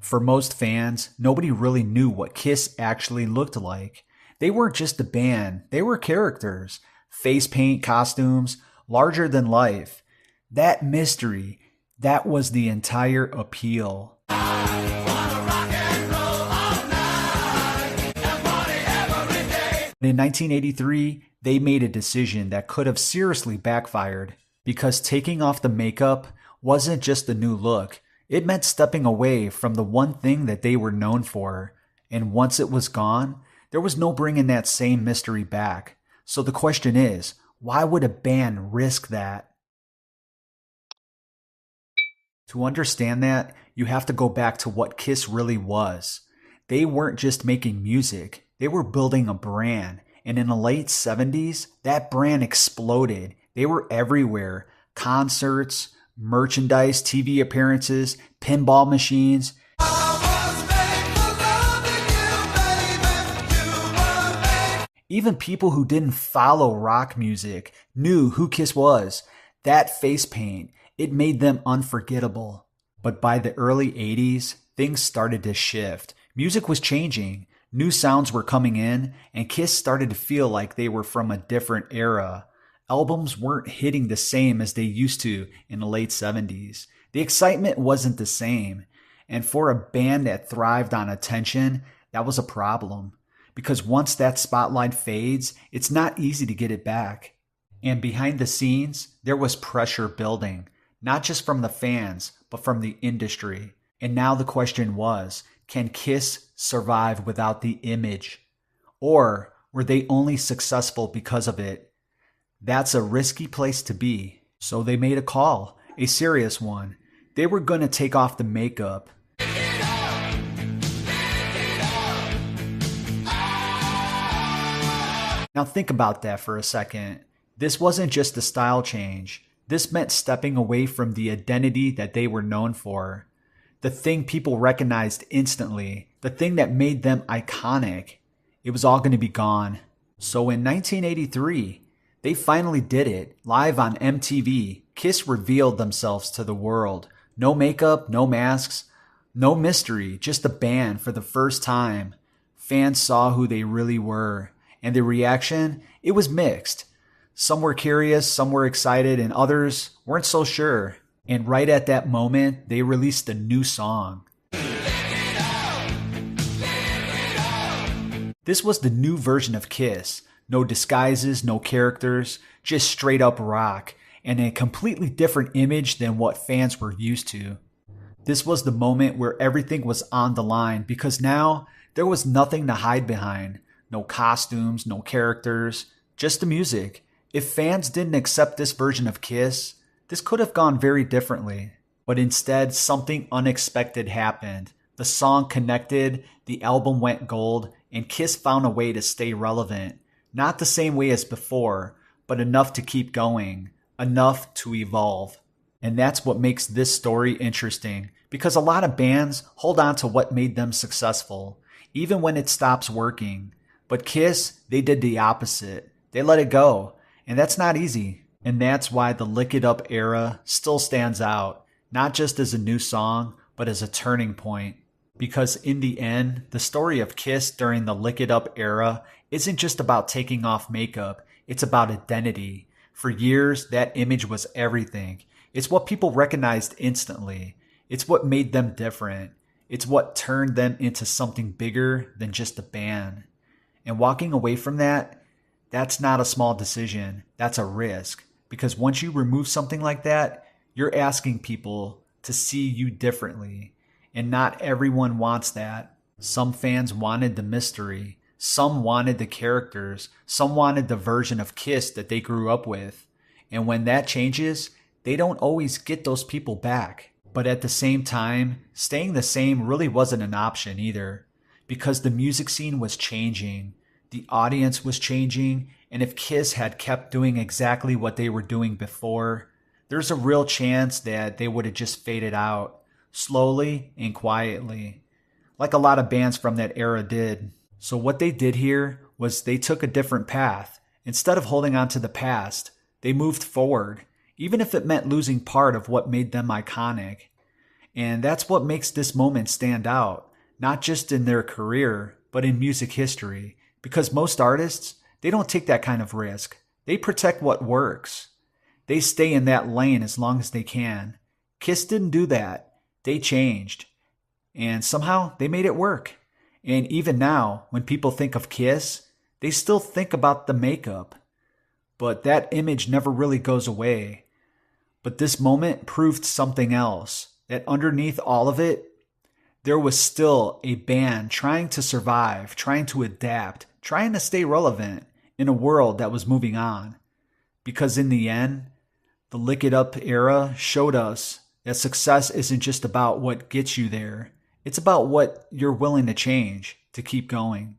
For most fans, nobody really knew what Kiss actually looked like. They weren't just a band, they were characters. Face paint, costumes, larger than life. That mystery, that was the entire appeal. In 1983, they made a decision that could have seriously backfired, because taking off the makeup wasn't just a new look. It meant stepping away from the one thing that they were known for. And once it was gone, there was no bringing that same mystery back. So the question is, why would a band risk that? To understand that, you have to go back to what Kiss really was. They weren't just making music, they were building a brand. And in the late 70s, that brand exploded. They were everywhere. Concerts, merchandise, TV appearances, pinball machines. Even people who didn't follow rock music knew who Kiss was. That face paint, it made them unforgettable. But by the early 80s, things started to shift. Music was changing. New sounds were coming in, and Kiss started to feel like they were from a different era. Albums weren't hitting the same as they used to in the late 70s. The excitement wasn't the same. And for a band that thrived on attention, that was a problem. Because once that spotlight fades, it's not easy to get it back. And behind the scenes, there was pressure building, not just from the fans, but from the industry. And now the question was, can Kiss survive without the image? Or were they only successful because of it? That's a risky place to be. So they made a call, a serious one. They were going to take off the makeup. Now think about that for a second. This wasn't just a style change. This meant stepping away from the identity that they were known for. The thing people recognized instantly. The thing that made them iconic. It was all going to be gone. So in 1983, they finally did it. Live on MTV, Kiss revealed themselves to the world. No makeup, no masks, no mystery, just a band for the first time. Fans saw who they really were. And the reaction, it was mixed. Some were curious, some were excited, and others weren't so sure. And right at that moment, they released a new song. This was the new version of Kiss. No disguises, no characters, just straight up rock, and a completely different image than what fans were used to. This was the moment where everything was on the line, because now there was nothing to hide behind. No costumes, no characters, just the music. If fans didn't accept this version of Kiss, this could have gone very differently. But instead, something unexpected happened. The song connected, the album went gold, and Kiss found a way to stay relevant. Not the same way as before, but enough to keep going, enough to evolve. And that's what makes this story interesting, because a lot of bands hold on to what made them successful, even when it stops working. But Kiss, they did the opposite. They let it go, and that's not easy. And that's why the Lick It Up era still stands out, not just as a new song, but as a turning point. Because in the end, the story of Kiss during the Lick It Up era isn't just about taking off makeup, it's about identity. For years, that image was everything. It's what people recognized instantly. It's what made them different. It's what turned them into something bigger than just a band. And walking away from that, that's not a small decision. That's a risk. Because once you remove something like that, you're asking people to see you differently. And not everyone wants that. Some fans wanted the mystery. Some wanted the characters. Some wanted the version of Kiss that they grew up with. And when that changes, they don't always get those people back. But at the same time, staying the same really wasn't an option either. Because the music scene was changing. The audience was changing. And if Kiss had kept doing exactly what they were doing before, there's a real chance that they would have just faded out. Slowly and quietly. Like a lot of bands from that era did. So what they did here was they took a different path. Instead of holding on to the past, they moved forward, even if it meant losing part of what made them iconic. And that's what makes this moment stand out, not just in their career, but in music history. Because most artists, they don't take that kind of risk. They protect what works. They stay in that lane as long as they can. Kiss didn't do that. They changed. And somehow they made it work. And even now, when people think of Kiss, they still think about the makeup. But that image never really goes away. But this moment proved something else, that underneath all of it, there was still a band trying to survive, trying to adapt, trying to stay relevant in a world that was moving on. Because in the end, the Lick It Up era showed us that success isn't just about what gets you there. It's about what you're willing to change to keep going.